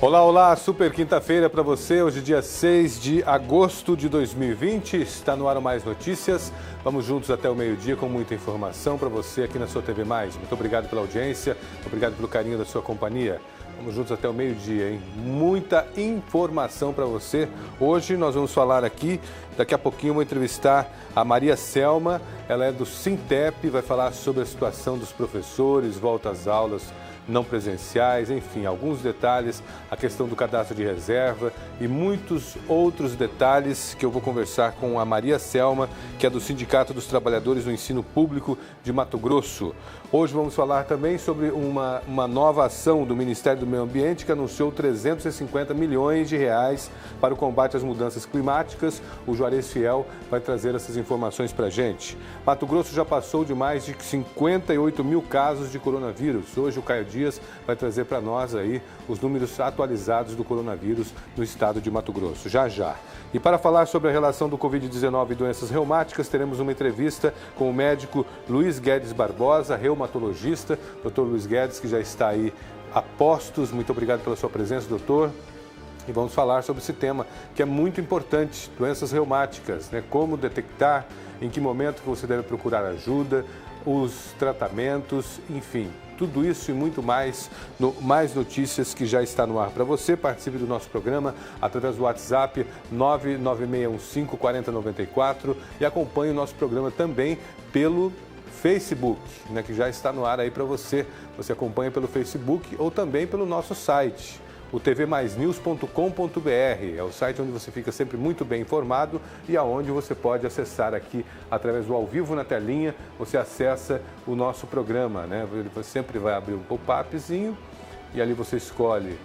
Olá, olá, super quinta-feira para você, hoje dia 6 de agosto de 2020, está no ar o Mais Notícias, vamos juntos até o meio-dia com muita informação para você aqui na sua TV Mais. Muito obrigado pela audiência, obrigado pelo carinho da sua companhia. Vamos juntos até o meio-dia, hein? Muita informação para você. Hoje nós vamos falar aqui, daqui a pouquinho eu vou entrevistar a Maria Selma, ela é do Sintep, vai falar sobre a situação dos professores, volta às aulas não presenciais, enfim, alguns detalhes, a questão do cadastro de reserva e muitos outros detalhes que eu vou conversar com a Maria Selma, que é do Sindicato dos Trabalhadores do Ensino Público de Mato Grosso. Hoje vamos falar também sobre uma nova ação do Ministério do Meio Ambiente que anunciou 350 milhões de reais para o combate às mudanças climáticas. O Juarez Fiel vai trazer essas informações para a gente. Mato Grosso já passou de mais de 58 mil casos de coronavírus. Hoje o Caio Dias vai trazer para nós aí os números atualizados do coronavírus no estado de Mato Grosso, já já. E para falar sobre a relação do Covid-19 e doenças reumáticas, teremos uma entrevista com o médico Luiz Guedes Barbosa, reumatologista. Doutor Luiz Guedes, que já está aí a postos. Muito obrigado pela sua presença, doutor. E vamos falar sobre esse tema que é muito importante, doenças reumáticas, né? Como detectar, em que momento que você deve procurar ajuda, os tratamentos, enfim, tudo isso e muito mais no Mais Notícias, que já está no ar para você. Participe do nosso programa através do WhatsApp 996154094 e acompanhe o nosso programa também pelo Facebook, né, que já está no ar aí para você. Você acompanha pelo Facebook ou também pelo nosso site, o tvmaisnews.com.br. É o site onde você fica sempre muito bem informado e aonde você pode acessar aqui através do ao vivo na telinha. Você acessa o nosso programa, né? Você sempre vai abrir um pop-upzinho e ali você escolhe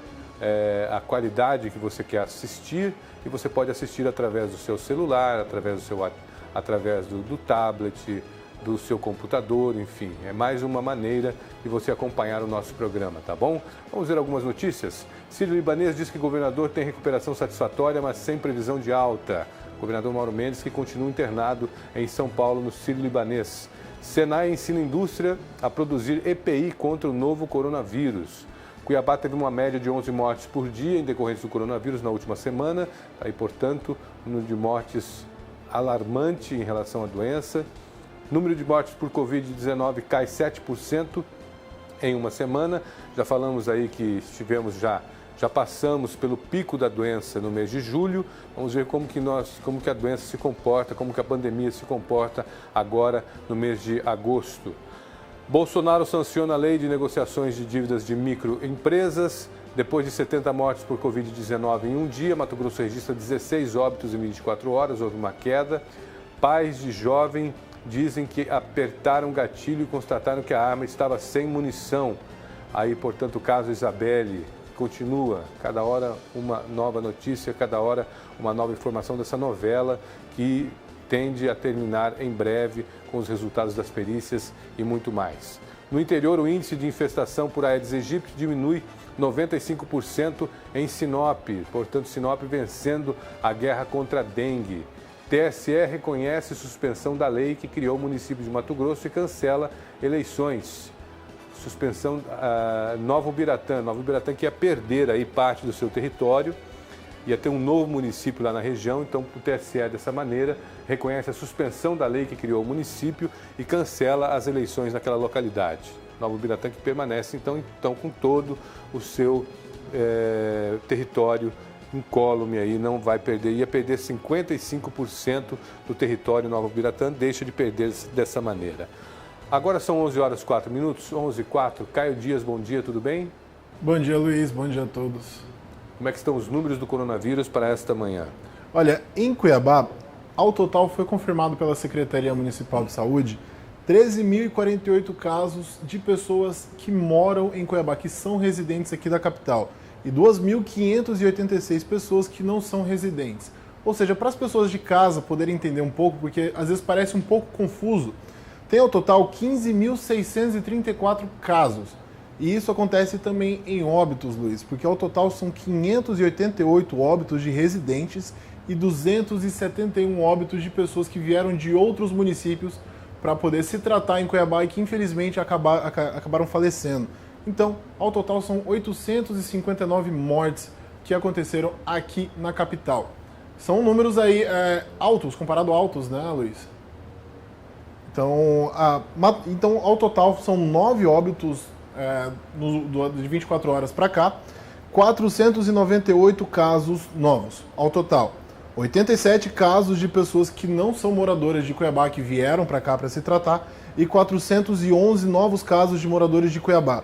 a qualidade que você quer assistir e você pode assistir através do seu celular, através do tablet, do seu computador, enfim, é mais uma maneira de você acompanhar o nosso programa, tá bom? Vamos ver algumas notícias. Sírio-Libanês diz que o governador tem recuperação satisfatória, mas sem previsão de alta. O governador Mauro Mendes, que continua internado em São Paulo, no Sírio-Libanês. Senai ensina a indústria a produzir EPI contra o novo coronavírus. Cuiabá teve uma média de 11 mortes por dia em decorrência do coronavírus na última semana. Aí, portanto, um número de mortes alarmante em relação à doença. Número de mortes por Covid-19 cai 7% em uma semana. Já falamos aí que já passamos pelo pico da doença no mês de julho. Vamos ver como que a doença se comporta, como que a pandemia se comporta agora no mês de agosto. Bolsonaro sanciona a lei de negociações de dívidas de microempresas. Depois de 70 mortes por Covid-19 em um dia, Mato Grosso registra 16 óbitos em 24 horas, houve uma queda. Pais de jovem dizem que apertaram o gatilho e constataram que a arma estava sem munição. Aí, portanto, o caso Isabelle continua. Cada hora uma nova notícia, cada hora uma nova informação dessa novela que tende a terminar em breve com os resultados das perícias e muito mais. No interior, o índice de infestação por Aedes aegypti diminui 95% em Sinop. Portanto, Sinop vencendo a guerra contra a dengue. TSE reconhece suspensão da lei que criou o município de Mato Grosso e cancela eleições. Suspensão Nova Ubiratã que ia perder aí parte do seu território, ia ter um novo município lá na região, então o TSE dessa maneira reconhece a suspensão da lei que criou o município e cancela as eleições naquela localidade. Nova Ubiratã que permanece então com todo o seu território incólume aí, não vai perder, ia perder 55% do território Nova Ubiratã, deixa de perder dessa maneira. Agora são 11 horas e 4 minutos, 11h04. Caio Dias, bom dia, tudo bem? Bom dia, Luiz, bom dia a todos. Como é que estão os números do coronavírus para esta manhã? Olha, em Cuiabá, ao total foi confirmado pela Secretaria Municipal de Saúde 13.048 casos de pessoas que moram em Cuiabá, que são residentes aqui da capital, e 2.586 pessoas que não são residentes. Ou seja, para as pessoas de casa poderem entender um pouco, porque às vezes parece um pouco confuso, tem ao total 15.634 casos. E isso acontece também em óbitos, Luiz, porque ao total são 588 óbitos de residentes e 271 óbitos de pessoas que vieram de outros municípios para poder se tratar em Cuiabá e que infelizmente acabaram falecendo. Então, ao total, são 859 mortes que aconteceram aqui na capital. São números aí altos, comparado altos, né, Luiz? Então, ao total, são 9 óbitos de 24 horas para cá, 498 casos novos ao total. 87 casos de pessoas que não são moradoras de Cuiabá que vieram para cá para se tratar e 411 novos casos de moradores de Cuiabá.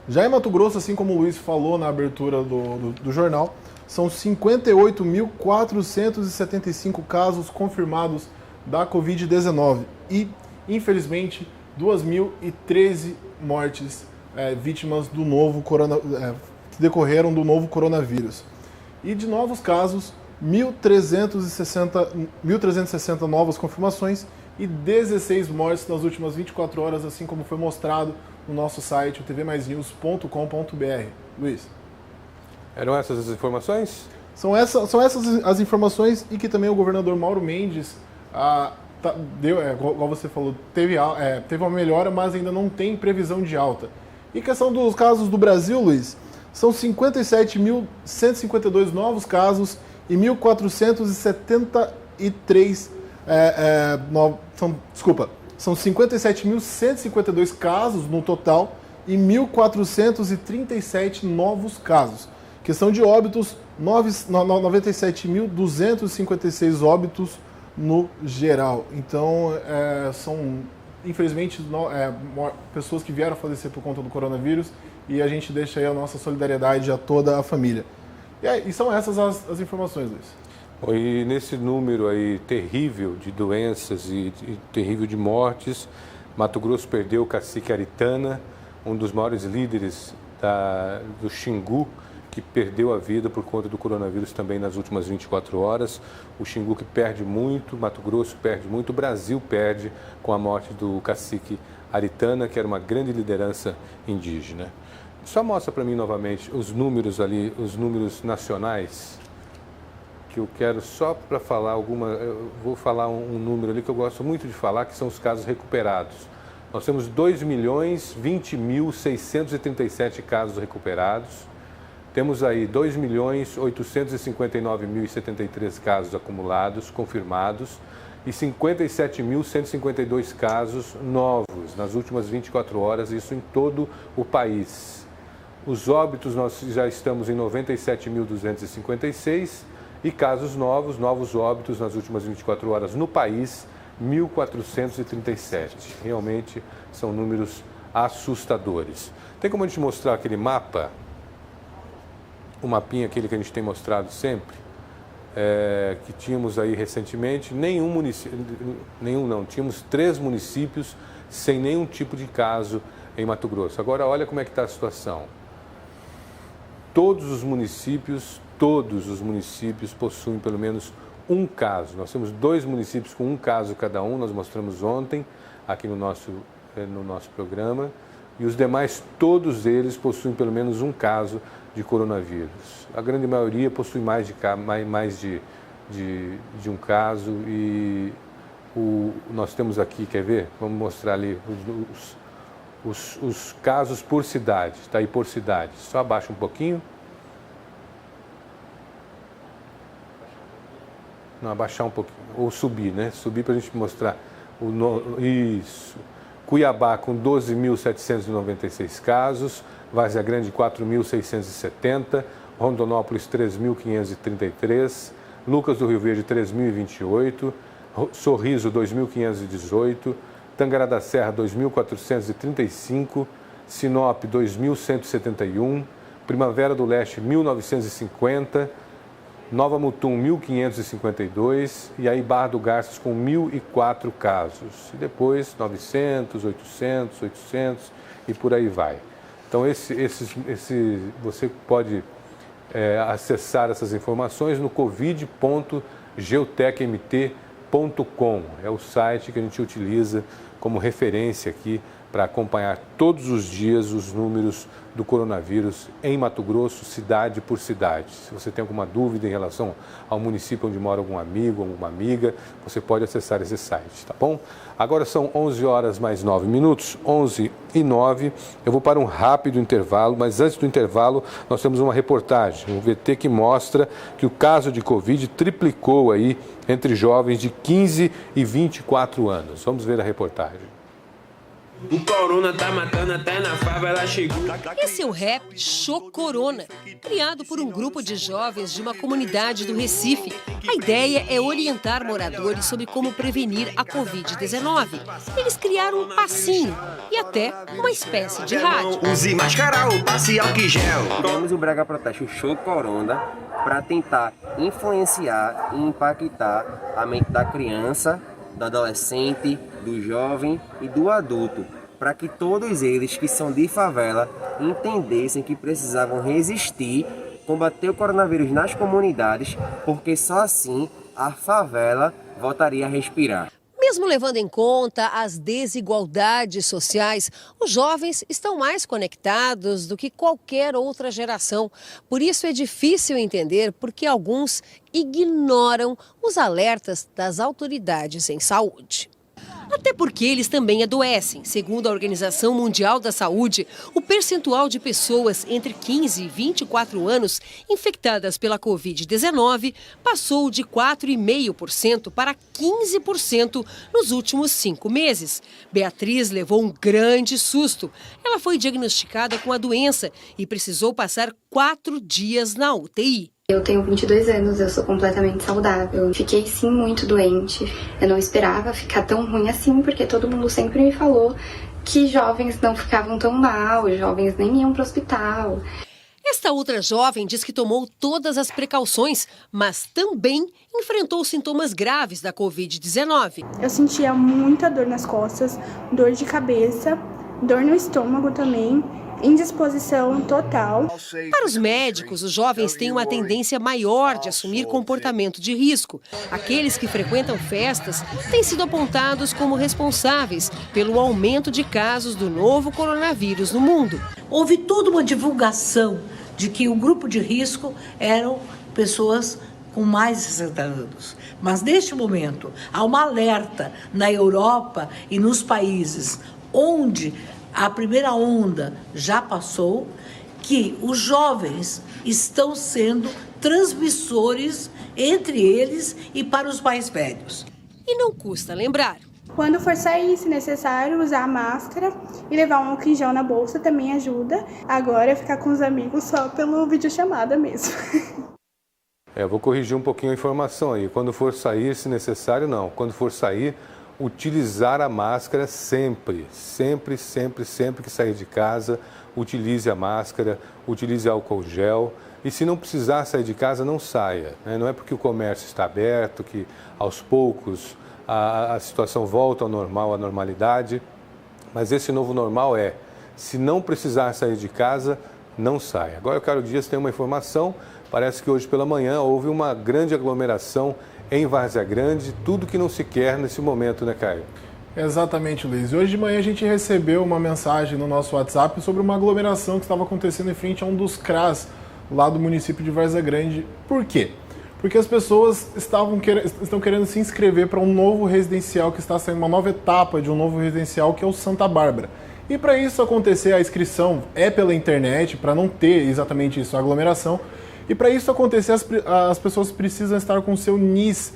Já em Mato Grosso, assim como o Luiz falou na abertura do jornal, são 58.475 casos confirmados da Covid-19 e, infelizmente, 2.013 mortes vítimas do novo que decorreram do novo coronavírus. E de novos casos, 1.360 novas confirmações e 16 mortes nas últimas 24 horas, assim como foi mostrado no nosso site, o tvmaisnews.com.br. Luiz. Eram essas as informações? São essas as informações e que também o governador Mauro Mendes igual você falou, teve uma melhora, mas ainda não tem previsão de alta. E questão dos casos do Brasil, Luiz, são 57.152 novos casos e 1.473 são 57.152 casos no total e 1.437 novos casos. Questão de óbitos, 97.256 óbitos no geral. Então, são, infelizmente, pessoas que vieram a falecer por conta do coronavírus e a gente deixa aí a nossa solidariedade a toda a família. E são essas as informações, Luiz. E nesse número aí terrível de doenças e terrível de mortes, Mato Grosso perdeu o cacique Aritana, um dos maiores líderes do Xingu, que perdeu a vida por conta do coronavírus também nas últimas 24 horas. O Xingu que perde muito, Mato Grosso perde muito, o Brasil perde com a morte do cacique Aritana, que era uma grande liderança indígena. Só mostra para mim novamente os números ali, os números nacionais, que eu quero só para falar eu vou falar um número ali que eu gosto muito de falar, que são os casos recuperados. Nós temos 2.020.637 casos recuperados, temos aí 2.859.073 casos acumulados, confirmados, e 57.152 casos novos nas últimas 24 horas, isso em todo o país. Os óbitos nós já estamos em 97.256 e casos novos óbitos nas últimas 24 horas no país, 1.437. Realmente são números assustadores. Tem como a gente mostrar aquele mapa? O mapinha, aquele que a gente tem mostrado sempre, que tínhamos aí recentemente, tínhamos 3 municípios sem nenhum tipo de caso em Mato Grosso. Agora olha como é que está a situação. Todos os municípios possuem pelo menos um caso. Nós temos 2 municípios com um caso cada um, nós mostramos ontem aqui no nosso programa, e os demais, todos eles possuem pelo menos um caso de coronavírus. A grande maioria possui mais de um caso e nós temos aqui, quer ver? Vamos mostrar ali os casos por cidade, está aí por cidade. Só abaixa um pouquinho. Não, abaixar um pouquinho, ou subir, né? Subir para a gente mostrar. Isso. Cuiabá com 12.796 casos, Várzea Grande 4.670, Rondonópolis 3.533, Lucas do Rio Verde 3.028, Sorriso 2.518, Tangará da Serra 2.435, Sinop 2.171, Primavera do Leste 1.950, Nova Mutum 1.552 e aí Barra do Garças com 1.004 casos. E depois 900, 800 e por aí vai. Então você pode acessar essas informações no covid.geotecmt.com. É o site que a gente utiliza como referência aqui para acompanhar todos os dias os números do coronavírus em Mato Grosso, cidade por cidade. Se você tem alguma dúvida em relação ao município onde mora algum amigo, alguma amiga, você pode acessar esse site, tá bom? Agora são 11 horas mais 9 minutos, 11h09. Eu vou para um rápido intervalo, mas antes do intervalo nós temos uma reportagem, um VT que mostra que o caso de Covid triplicou aí entre jovens de 15 e 24 anos. Vamos ver a reportagem. O corona tá matando até na favela, chegou. Esse é o rap Chocorona, criado por um grupo de jovens de uma comunidade do Recife. A ideia é orientar moradores sobre como prevenir a Covid-19. Eles criaram um passinho e até uma espécie de rádio. Use máscara ou passe álcool gel. Criamos o Brega Proteste, o Chocorona, para tentar influenciar e impactar a mente da criança, do adolescente, do jovem e do adulto, para que todos eles que são de favela entendessem que precisavam resistir, combater o coronavírus nas comunidades, porque só assim a favela voltaria a respirar. Mesmo levando em conta as desigualdades sociais, os jovens estão mais conectados do que qualquer outra geração. Por isso é difícil entender por que alguns ignoram os alertas das autoridades em saúde. Até porque eles também adoecem. Segundo a Organização Mundial da Saúde, o percentual de pessoas entre 15 e 24 anos infectadas pela Covid-19 passou de 4,5% para 15% nos últimos 5 meses. Beatriz levou um grande susto. Ela foi diagnosticada com a doença e precisou passar 4 dias na UTI. Eu tenho 22 anos, eu sou completamente saudável. Fiquei sim muito doente. Eu não esperava ficar tão ruim assim, porque todo mundo sempre me falou que jovens não ficavam tão mal, jovens nem iam para o hospital. Esta outra jovem diz que tomou todas as precauções, mas também enfrentou sintomas graves da Covid-19. Eu sentia muita dor nas costas, dor de cabeça, dor no estômago também, indisposição total. Para os médicos, os jovens têm uma tendência maior de assumir comportamento de risco. Aqueles que frequentam festas têm sido apontados como responsáveis pelo aumento de casos do novo coronavírus no mundo. Houve toda uma divulgação de que o grupo de risco eram pessoas com mais de 60 anos. Mas neste momento há uma alerta na Europa e nos países onde a primeira onda já passou, que os jovens estão sendo transmissores entre eles e para os mais velhos. E não custa lembrar. Quando for sair, se necessário, usar máscara e levar um álcool em gel na bolsa também ajuda. Agora é ficar com os amigos só pelo videochamada mesmo. Eu vou corrigir um pouquinho a informação aí. Quando for sair, se necessário, não. Quando for sair, utilizar a máscara sempre. Sempre que sair de casa, utilize a máscara, utilize álcool gel. E se não precisar sair de casa, não saia. Não é porque o comércio está aberto, que aos poucos a situação volta ao normal, à normalidade. Mas esse novo normal é, se não precisar sair de casa, não saia. Agora, Carlos Dias tem uma informação. Parece que hoje pela manhã houve uma grande aglomeração em Várzea Grande, tudo que não se quer nesse momento, né, Caio? Exatamente, Luiz. E hoje de manhã a gente recebeu uma mensagem no nosso WhatsApp sobre uma aglomeração que estava acontecendo em frente a um dos CRAS lá do município de Várzea Grande. Por quê? Porque as pessoas estão querendo se inscrever para um novo residencial que está saindo, uma nova etapa de um novo residencial que é o Santa Bárbara. E para isso acontecer, a inscrição é pela internet, para não ter exatamente isso, a aglomeração. E para isso acontecer, as pessoas precisam estar com o seu NIS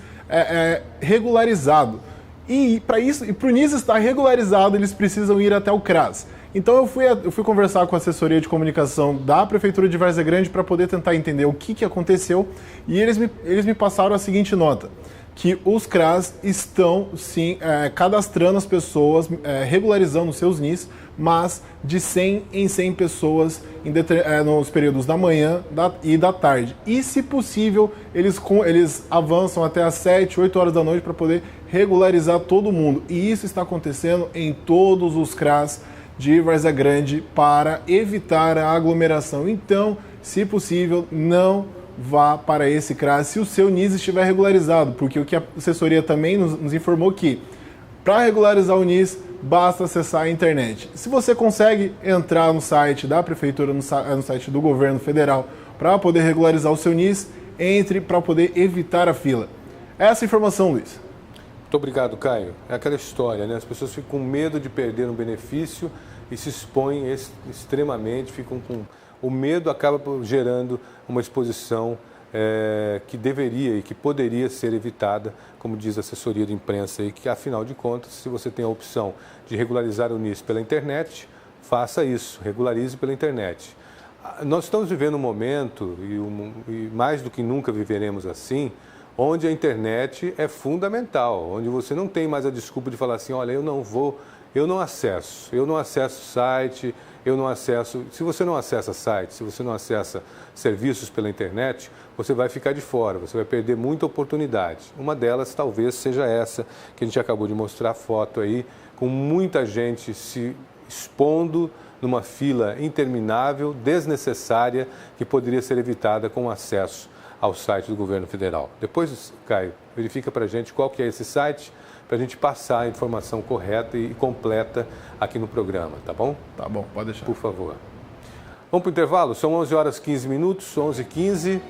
regularizado. E para o NIS estar regularizado, eles precisam ir até o CRAS. Então eu fui conversar com a assessoria de comunicação da Prefeitura de Várzea Grande para poder tentar entender o que aconteceu. E eles me passaram a seguinte nota, que os CRAS estão, sim, cadastrando as pessoas, regularizando os seus NIS, mas de 100 em 100 pessoas nos períodos da manhã e da tarde. E, se possível, eles avançam até às 7, 8 horas da noite para poder regularizar todo mundo. E isso está acontecendo em todos os CRAS de Várzea Grande para evitar a aglomeração. Então, se possível, não vá para esse CRAS se o seu NIS estiver regularizado, porque o que a assessoria também nos informou que para regularizar o NIS basta acessar a internet. Se você consegue entrar no site da Prefeitura, no site do Governo Federal, para poder regularizar o seu NIS, entre para poder evitar a fila. Essa informação, Luiz. Muito obrigado, Caio. É aquela história, né? As pessoas ficam com medo de perder um benefício e se expõem extremamente, ficam com... O medo acaba gerando uma exposição que deveria e que poderia ser evitada, como diz a assessoria de imprensa, e que, afinal de contas, se você tem a opção de regularizar o NIS pela internet, faça isso, regularize pela internet. Nós estamos vivendo um momento, e mais do que nunca viveremos assim, onde a internet é fundamental, onde você não tem mais a desculpa de falar assim, olha, eu não acesso o site, eu não acesso... Se você não acessa site, se você não acessa serviços pela internet, você vai ficar de fora, você vai perder muita oportunidade. Uma delas talvez seja essa, que a gente acabou de mostrar a foto aí, com muita gente se expondo numa fila interminável, desnecessária, que poderia ser evitada com acesso ao site do Governo Federal. Depois, Caio, verifica para a gente qual que é esse site, para a gente passar a informação correta e completa aqui no programa, tá bom? Tá bom, pode deixar. Por favor. Vamos para o intervalo? São 11 horas 15 minutos, 11h15.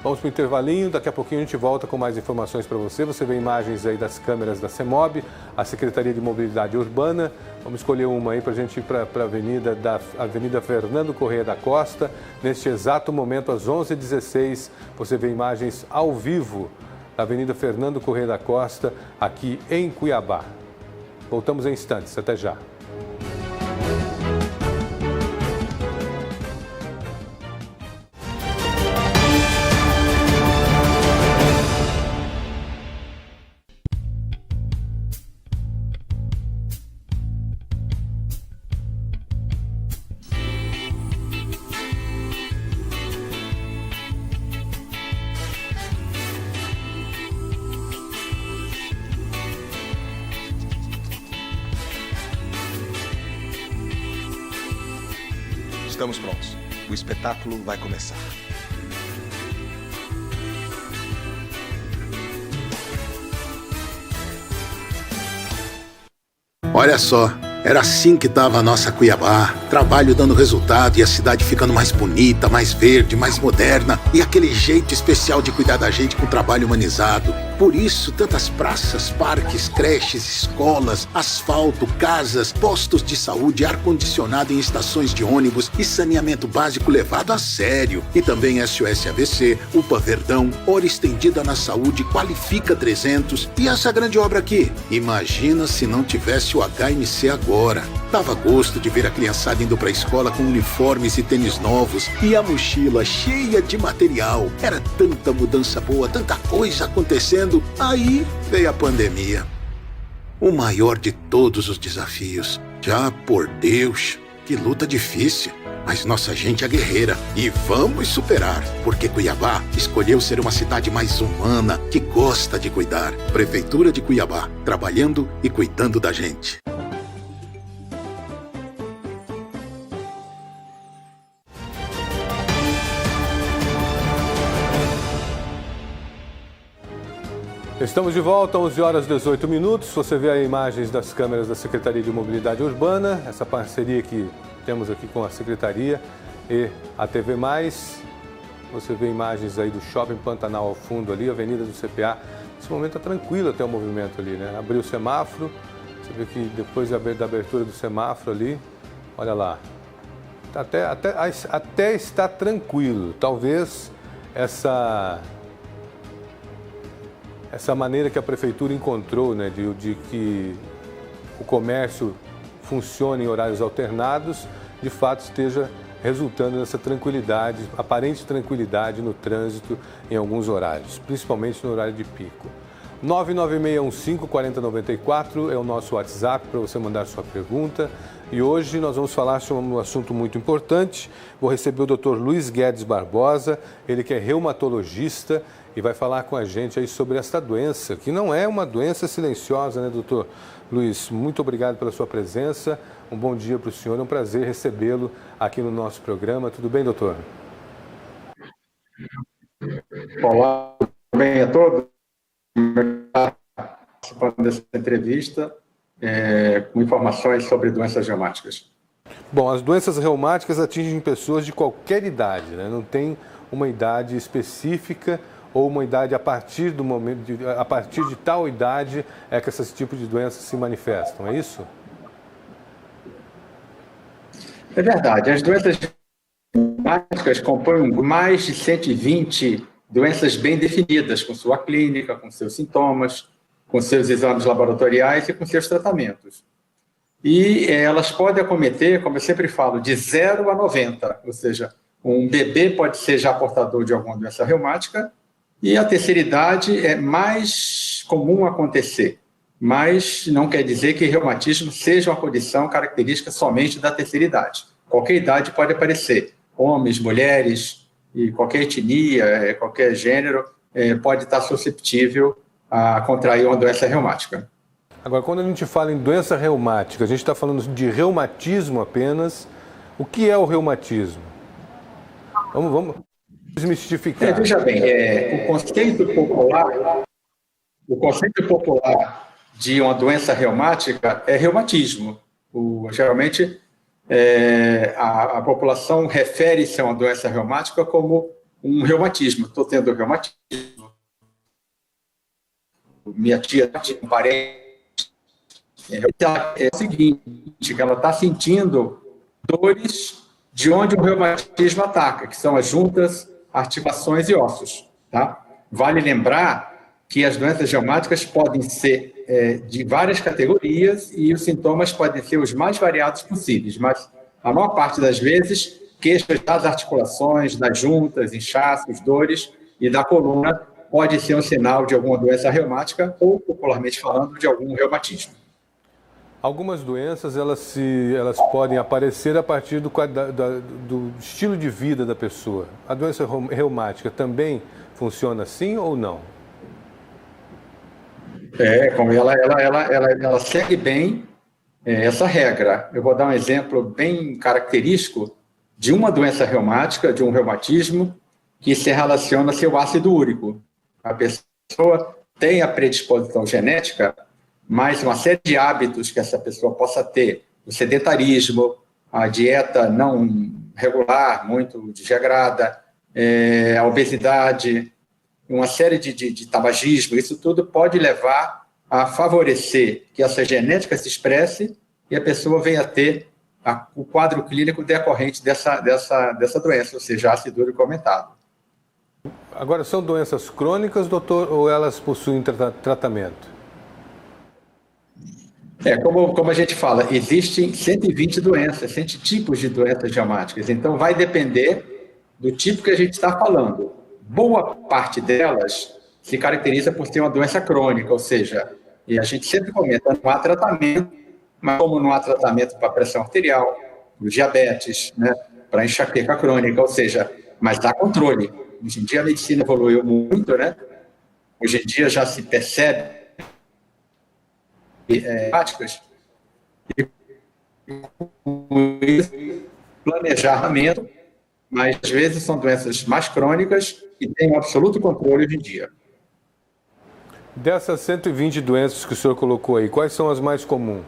Vamos para o intervalinho, daqui a pouquinho a gente volta com mais informações para você. Você vê imagens aí das câmeras da CEMOB, a Secretaria de Mobilidade Urbana. Vamos escolher uma aí para a gente ir para a Avenida Fernando Corrêa da Costa. Neste exato momento, às 11h16, você vê imagens ao vivo da Avenida Fernando Corrêa da Costa, aqui em Cuiabá. Voltamos em instantes, até já. Estamos prontos. O espetáculo vai começar. Olha só, era assim que tava a nossa Cuiabá. Trabalho dando resultado e a cidade ficando mais bonita, mais verde, mais moderna. E aquele jeito especial de cuidar da gente com trabalho humanizado. Por isso, tantas praças, parques, creches, escolas, asfalto, casas, postos de saúde, ar-condicionado em estações de ônibus e saneamento básico levado a sério. E também SOS AVC, UPA Verdão, Hora Estendida na Saúde, Qualifica 300 e essa grande obra aqui. Imagina se não tivesse o HMC agora. Dava gosto de ver a criançada indo pra escola com uniformes e tênis novos e a mochila cheia de material. Era tanta mudança boa, tanta coisa acontecendo. Aí veio a pandemia. O maior de todos os desafios. Já por Deus, que luta difícil. Mas nossa gente é guerreira e vamos superar, porque Cuiabá escolheu ser uma cidade mais humana, que gosta de cuidar. Prefeitura de Cuiabá, trabalhando e cuidando da gente. Estamos de volta, 11 horas e 18 minutos. Você vê aí imagens das câmeras da Secretaria de Mobilidade Urbana, essa parceria que temos aqui com a Secretaria e a TV+. Você vê imagens aí do Shopping Pantanal ao fundo ali, Avenida do CPA. Nesse momento está tranquilo até o movimento ali, né? Abriu o semáforo, você vê que depois da abertura do semáforo ali, olha lá, até está tranquilo. Talvez essa maneira que a Prefeitura encontrou, né, de que o comércio funcione em horários alternados, de fato esteja resultando nessa tranquilidade, aparente tranquilidade no trânsito em alguns horários, principalmente no horário de pico. 996154094 é o nosso WhatsApp para você mandar sua pergunta. E hoje nós vamos falar sobre um assunto muito importante. Vou receber o Dr. Luiz Guedes Barbosa, ele que é reumatologista e vai falar com a gente aí sobre esta doença, que não é uma doença silenciosa, né, doutor Luiz? Muito obrigado pela sua presença. Um bom dia para o senhor, é um prazer recebê-lo aqui no nosso programa. Tudo bem, doutor? Olá, tudo bem a todos? Participando dessa entrevista com informações sobre doenças reumáticas. Bom, as doenças reumáticas atingem pessoas de qualquer idade, né? Não tem uma idade específica ou uma idade a partir do momento, a partir de tal idade é que esses tipos de doenças se manifestam, é isso? É verdade. As doenças reumáticas compõem mais de 120 doenças bem definidas, com sua clínica, com seus sintomas, com seus exames laboratoriais e com seus tratamentos. E elas podem acometer, como eu sempre falo, de 0 a 90, ou seja, um bebê pode ser já portador de alguma doença reumática e a terceira idade é mais comum acontecer, mas não quer dizer que reumatismo seja uma condição característica somente da terceira idade. Qualquer idade pode aparecer, homens, mulheres, e qualquer etnia, qualquer gênero pode estar susceptível a contrair uma doença reumática. Agora, quando a gente fala em doença reumática, a gente está falando de reumatismo apenas. O que é o reumatismo? Vamos desmistificar. Veja bem, o conceito popular de uma doença reumática é reumatismo. Geralmente, a população refere-se a uma doença reumática como um reumatismo. Estou tendo reumatismo. Minha tia tinha um parente. É o seguinte, que ela está sentindo dores de onde o reumatismo ataca, que são as juntas, articulações e ossos. Tá? Vale lembrar que as doenças reumáticas podem ser de várias categorias e os sintomas podem ser os mais variados possíveis, mas a maior parte das vezes, queixas das articulações, das juntas, inchaços, dores e da coluna pode ser um sinal de alguma doença reumática ou, popularmente falando, de algum reumatismo. Algumas doenças elas podem aparecer a partir do estilo de vida da pessoa. A doença reumática também funciona assim ou não? Como ela segue bem essa regra. Eu vou dar um exemplo bem característico de uma doença reumática, de um reumatismo, que se relaciona ao seu ácido úrico. A pessoa tem a predisposição genética, mas uma série de hábitos que essa pessoa possa ter, o sedentarismo, a dieta não regular, muito desregrada, a obesidade, uma série de tabagismo, isso tudo pode levar a favorecer que essa genética se expresse e a pessoa venha a ter o quadro clínico decorrente dessa doença, ou seja, ácido úrico aumentado. Agora, são doenças crônicas, doutor, ou elas possuem tratamento? Como a gente fala, existem 120 doenças, 100 tipos de doenças reumáticas, então vai depender do tipo que a gente está falando. Boa parte delas se caracteriza por ser uma doença crônica, ou seja, e a gente sempre comenta, não há tratamento, mas como não há tratamento para pressão arterial, para diabetes, né, para enxaqueca crônica, ou seja, mas dá controle. Hoje em dia a medicina evoluiu muito, né? Hoje em dia já se percebe práticas e com isso, planejamento, mas às vezes são doenças mais crônicas e têm um absoluto controle hoje em dia. Dessas 120 doenças que o senhor colocou aí, quais são as mais comuns?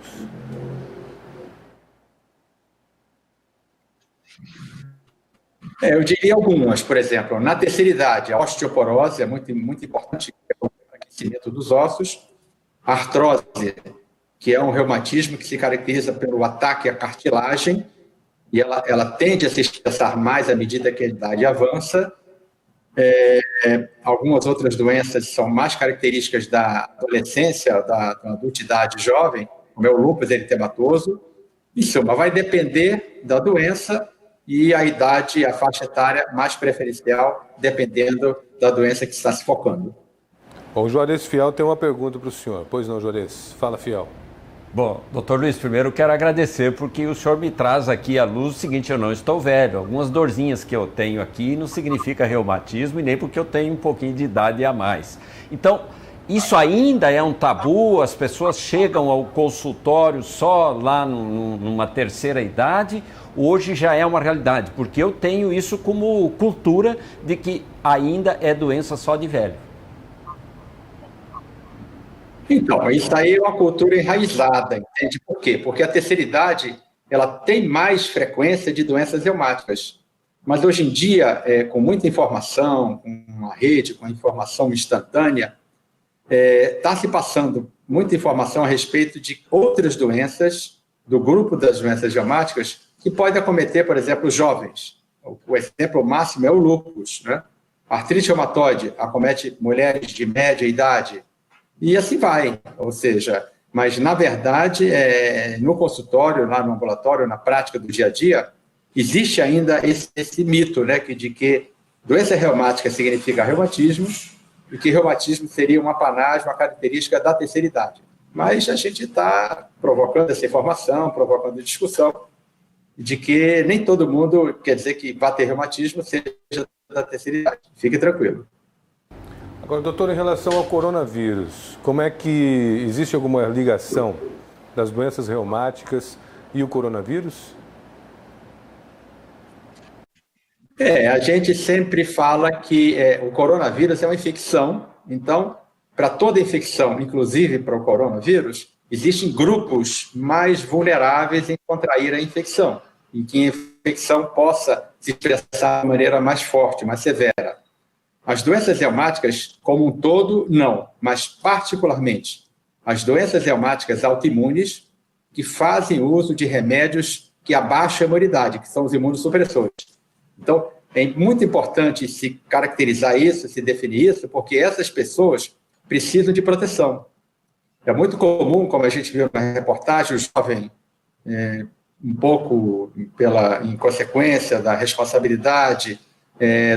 Eu diria algumas, por exemplo, na terceira idade, a osteoporose é muito importante, é o aquecimento dos ossos. A artrose, que é um reumatismo que se caracteriza pelo ataque à cartilagem, e ela tende a se expressar mais à medida que a idade avança. Algumas outras doenças são mais características da adolescência, da adultidade jovem, como é o lúpus eritematoso. Em suma, vai depender da doença e a idade, a faixa etária mais preferencial, dependendo da doença que está se focando. O Juarez Fiel tem uma pergunta para o senhor. Pois não, Juarez? Fala, Fiel. Bom, doutor Luiz, primeiro eu quero agradecer porque o senhor me traz aqui à luz o seguinte: eu não estou velho. Algumas dorzinhas que eu tenho aqui não significa reumatismo e nem porque eu tenho um pouquinho de idade a mais. Então, isso ainda é um tabu? As pessoas chegam ao consultório só lá numa terceira idade? Hoje já é uma realidade, porque eu tenho isso como cultura de que ainda é doença só de velho. Então, isso aí é uma cultura enraizada, entende? Por quê? Porque a terceira idade ela tem mais frequência de doenças reumáticas. Mas hoje em dia, com muita informação, com uma rede, com informação instantânea, está se passando muita informação a respeito de outras doenças, do grupo das doenças reumáticas, que podem acometer, por exemplo, os jovens. O exemplo máximo é o lúpus, né? A artrite reumatoide acomete mulheres de média idade, e assim vai. Ou seja, mas, na verdade, no consultório, lá no ambulatório, na prática do dia a dia, existe ainda esse mito, né, de que doença reumática significa reumatismo, e que reumatismo seria uma apanágio, uma característica da terceira idade. Mas a gente está provocando essa informação, provocando discussão, de que nem todo mundo quer dizer que vai ter reumatismo seja da terceira idade. Fique tranquilo. Agora, doutor, em relação ao coronavírus, como é que existe alguma ligação das doenças reumáticas e o coronavírus? A gente sempre fala que o coronavírus é uma infecção, então, para toda infecção, inclusive para o coronavírus, existem grupos mais vulneráveis em contrair a infecção, em que a infecção possa se expressar de maneira mais forte, mais severa. As doenças reumáticas, como um todo, não, mas particularmente as doenças reumáticas autoimunes que fazem uso de remédios que abaixam a imunidade, que são os imunossupressores. Então, é muito importante se caracterizar isso, se definir isso, porque essas pessoas precisam de proteção. É muito comum, como a gente viu na reportagem, o jovem, um pouco em consequência da responsabilidade,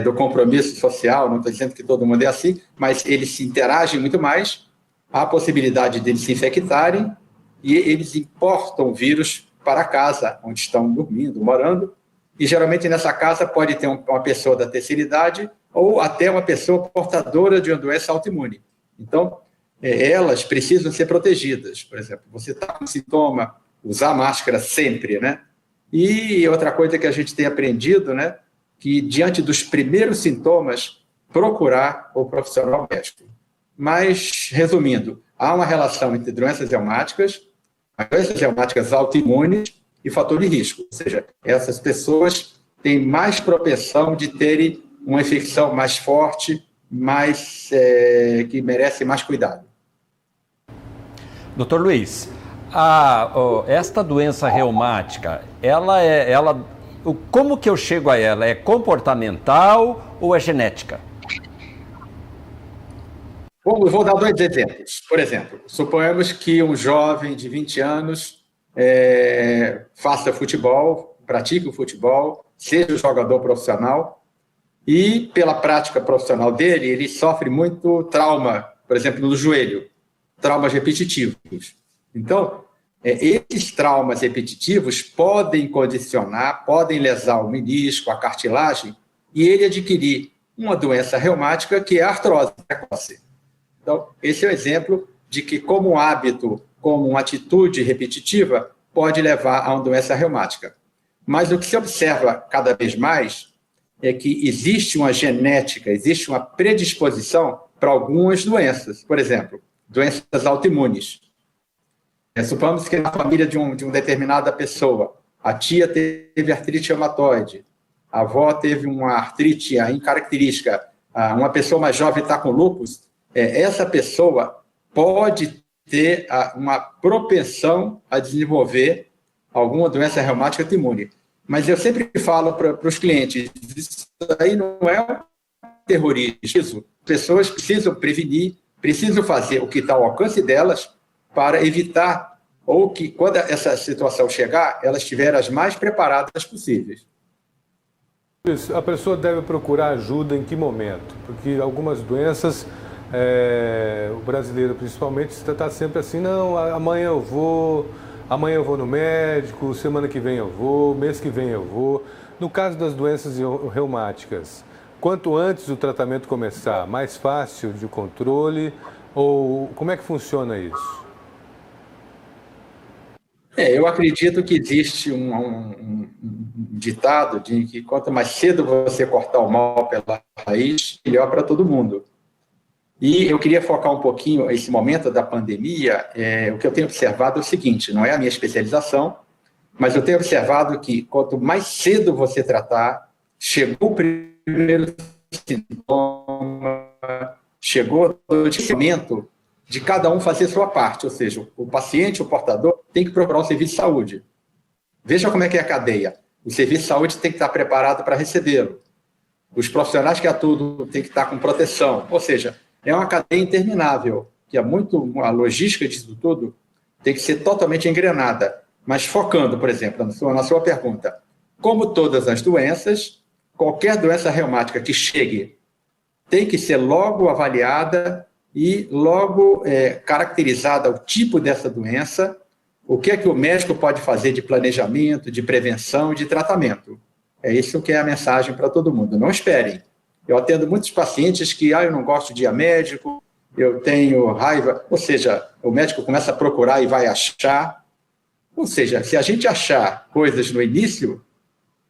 do compromisso social, não estou dizendo que todo mundo é assim, mas eles se interagem muito mais, há a possibilidade de eles se infectarem e eles importam o vírus para a casa, onde estão dormindo, morando, e geralmente nessa casa pode ter uma pessoa da terceira idade ou até uma pessoa portadora de uma doença autoimune. Então, elas precisam ser protegidas. Por exemplo, você está com sintoma, usar máscara sempre, né? E outra coisa que a gente tem aprendido, né? Que diante dos primeiros sintomas, procurar o profissional médico. Mas, resumindo, há uma relação entre doenças reumáticas, as doenças reumáticas autoimunes e fator de risco. Ou seja, essas pessoas têm mais propensão de terem uma infecção mais forte, que merece mais cuidado. Doutor Luiz, esta doença reumática, como que eu chego a ela? É comportamental ou é genética? Vou dar dois exemplos. Por exemplo, suponhamos que um jovem de 20 anos faça futebol, pratique o futebol, seja um jogador profissional e, pela prática profissional dele, ele sofre muito trauma, por exemplo, no joelho, traumas repetitivos. Então, esses traumas repetitivos podem condicionar, podem lesar o menisco, a cartilagem, e ele adquirir uma doença reumática que é a artrose precoce. Então, esse é o exemplo de que, como um hábito, como uma atitude repetitiva, pode levar a uma doença reumática. Mas o que se observa cada vez mais é que existe uma genética, existe uma predisposição para algumas doenças. Por exemplo, doenças autoimunes. Suponhamos que na família de uma determinada pessoa, a tia teve artrite reumatoide, a avó teve uma artrite incaracterística, uma pessoa mais jovem está com lúpus, essa pessoa pode ter uma propensão a desenvolver alguma doença reumática autoimune. Mas eu sempre falo para os clientes, isso aí não é um terrorismo. Pessoas precisam prevenir, precisam fazer o que está ao alcance delas para evitar, ou que, quando essa situação chegar, elas estiverem as mais preparadas possíveis. A pessoa deve procurar ajuda em que momento? Porque algumas doenças, o brasileiro principalmente, está sempre assim, não, amanhã eu vou no médico, semana que vem eu vou, mês que vem eu vou. No caso das doenças reumáticas, quanto antes o tratamento começar, mais fácil de controle, ou como é que funciona isso? Eu acredito que existe um ditado de que quanto mais cedo você cortar o mal pela raiz, melhor para todo mundo. E eu queria focar um pouquinho esse momento da pandemia. O que eu tenho observado é o seguinte, não é a minha especialização, mas eu tenho observado que quanto mais cedo você tratar, chegou o primeiro sintoma, chegou o momento de cada um fazer sua parte, ou seja, o paciente, o portador, tem que procurar o serviço de saúde. Veja como é que é a cadeia. O serviço de saúde tem que estar preparado para recebê-lo. Os profissionais que atuam têm que estar com proteção. Ou seja, é uma cadeia interminável, que a logística disso tudo tem que ser totalmente engrenada. Mas focando, por exemplo, na sua pergunta, como todas as doenças, qualquer doença reumática que chegue tem que ser logo avaliada e logo caracterizada o tipo dessa doença, o que é que o médico pode fazer de planejamento, de prevenção e de tratamento. É isso que é a mensagem para todo mundo. Não esperem. Eu atendo muitos pacientes que, eu não gosto de ir a médico, eu tenho raiva, ou seja, o médico começa a procurar e vai achar. Ou seja, se a gente achar coisas no início,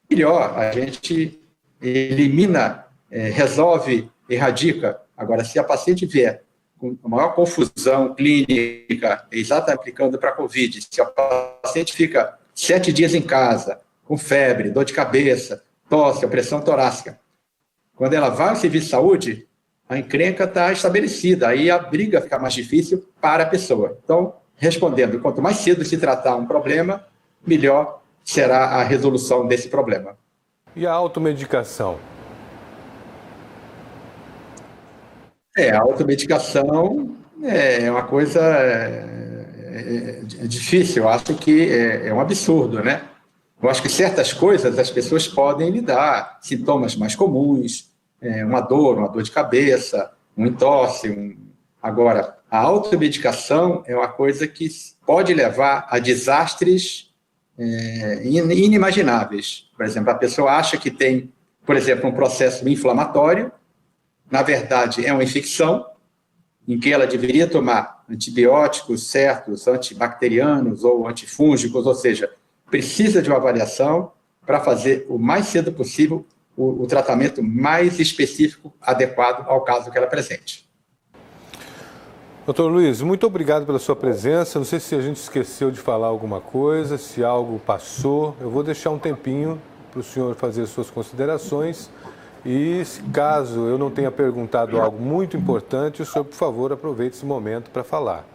melhor, a gente elimina, resolve, erradica. Agora, se a paciente vier com a maior confusão clínica, exatamente aplicando para a Covid, se a paciente fica 7 dias em casa, com febre, dor de cabeça, tosse, opressão torácica, quando ela vai ao serviço de saúde, a encrenca está estabelecida, aí a briga fica mais difícil para a pessoa. Então, respondendo, quanto mais cedo se tratar um problema, melhor será a resolução desse problema. E a automedicação? A automedicação é uma coisa difícil, eu acho que é um absurdo, né? Eu acho que certas coisas as pessoas podem lidar, sintomas mais comuns, uma dor de cabeça, um entorse. Agora, a automedicação é uma coisa que pode levar a desastres inimagináveis. Por exemplo, a pessoa acha que tem, por exemplo, um processo inflamatório, na verdade é uma infecção, em que ela deveria tomar antibióticos certos, antibacterianos ou antifúngicos, ou seja, precisa de uma avaliação para fazer o mais cedo possível o tratamento mais específico, adequado ao caso que ela apresente. Doutor Luiz, muito obrigado pela sua presença. Não sei se a gente esqueceu de falar alguma coisa, se algo passou. Eu vou deixar um tempinho para o senhor fazer suas considerações. E caso eu não tenha perguntado algo muito importante, o senhor, por favor, aproveite esse momento para falar.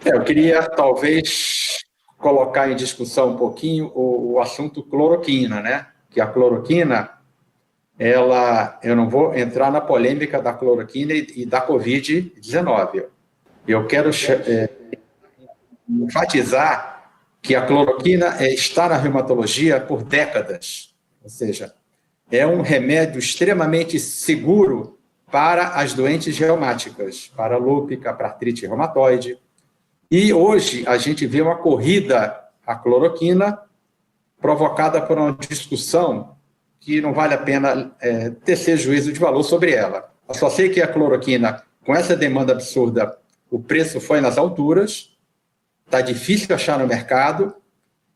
Eu queria, talvez, colocar em discussão um pouquinho o assunto cloroquina, né? Que a cloroquina, eu não vou entrar na polêmica da cloroquina e da Covid-19. Eu quero enfatizar que a cloroquina está na reumatologia por décadas. Ou seja, é um remédio extremamente seguro para as doentes reumáticas, para a lúpica, para a artrite reumatoide. E hoje a gente vê uma corrida à cloroquina provocada por uma discussão que não vale a pena tecer juízo de valor sobre ela. Eu só sei que a cloroquina, com essa demanda absurda, o preço foi nas alturas, está difícil achar no mercado,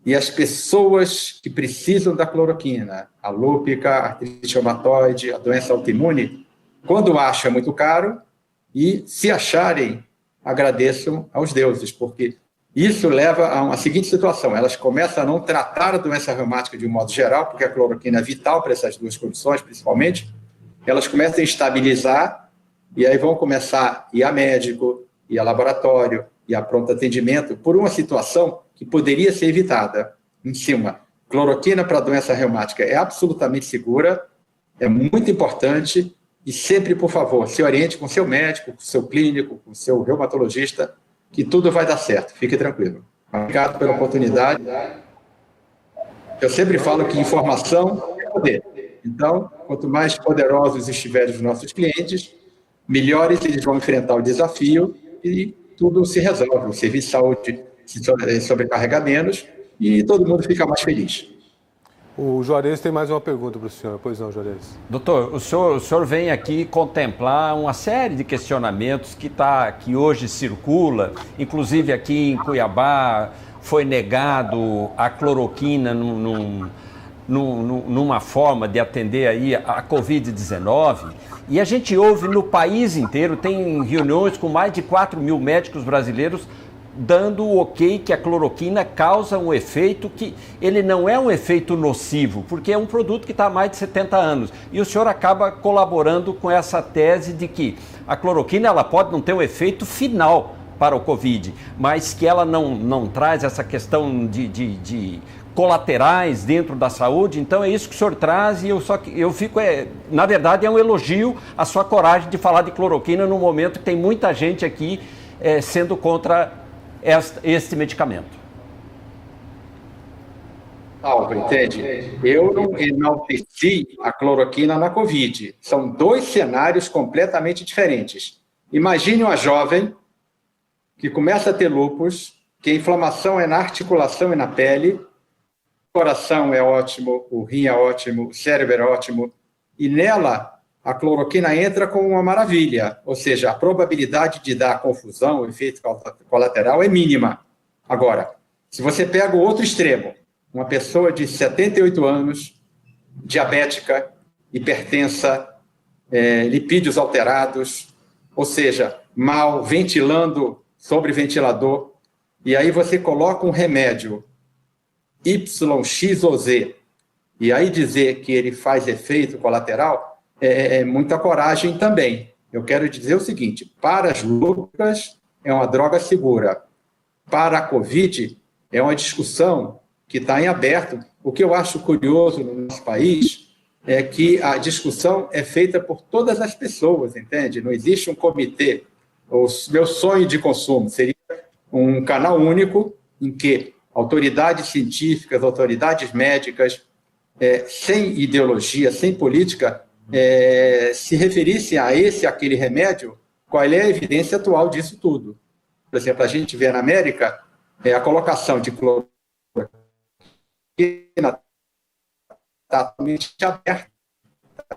e as pessoas que precisam da cloroquina, a lúpica, a artrite reumatoide, a doença autoimune, quando acham é muito caro, e se acharem, agradeçam aos deuses, porque isso leva a uma seguinte situação: elas começam a não tratar a doença reumática de um modo geral, porque a cloroquina é vital para essas duas condições, principalmente, elas começam a estabilizar, e aí vão começar a ir a médico, ir a laboratório, ir a pronto atendimento, por uma situação que poderia ser evitada. Em cima, cloroquina para a doença reumática é absolutamente segura, é muito importante, e sempre, por favor, se oriente com seu médico, com seu clínico, com seu reumatologista, que tudo vai dar certo, fique tranquilo. Obrigado pela oportunidade. Eu sempre falo que informação é poder. Então, quanto mais poderosos estiverem os nossos clientes, melhores eles vão enfrentar o desafio e tudo se resolve. O serviço de saúde se sobrecarrega menos e todo mundo fica mais feliz. O Juarez tem mais uma pergunta para o senhor. Pois não, Juarez. Doutor, o senhor vem aqui contemplar uma série de questionamentos que hoje circula, inclusive aqui em Cuiabá foi negado a cloroquina numa forma de atender aí a Covid-19, e a gente ouve no país inteiro, tem reuniões com mais de 4 mil médicos brasileiros dando o ok que a cloroquina causa um efeito que ele não é um efeito nocivo, porque é um produto que está há mais de 70 anos. E o senhor acaba colaborando com essa tese de que a cloroquina ela pode não ter um efeito final para o Covid, mas que ela não traz essa questão de colaterais dentro da saúde. Então é isso que o senhor traz, e eu fico, na verdade é um elogio a sua coragem de falar de cloroquina no momento que tem muita gente aqui sendo contra este medicamento. Álvaro, entende? Eu não enalteci a cloroquina na Covid. São 2 cenários completamente diferentes. Imagine uma jovem que começa a ter lúpus, que a inflamação é na articulação e na pele, o coração é ótimo, o rim é ótimo, o cérebro é ótimo, e nela a cloroquina entra como uma maravilha, ou seja, a probabilidade de dar confusão, o efeito colateral é mínima. Agora, se você pega o outro extremo, uma pessoa de 78 anos, diabética, hipertensa, lipídios alterados, ou seja, mal, ventilando sobre ventilador, e aí você coloca um remédio Y, X ou Z, e aí dizer que ele faz efeito colateral, é muita coragem também. Eu quero dizer o seguinte, para as loucas é uma droga segura. Para a Covid é uma discussão que está em aberto. O que eu acho curioso no nosso país é que a discussão é feita por todas as pessoas, entende? Não existe um comitê. O meu sonho de consumo seria um canal único em que autoridades científicas, autoridades médicas, sem ideologia, sem política, se referissem a aquele remédio, qual é a evidência atual disso tudo. Por exemplo, a gente vê na América a colocação de cloroquina totalmente aberta,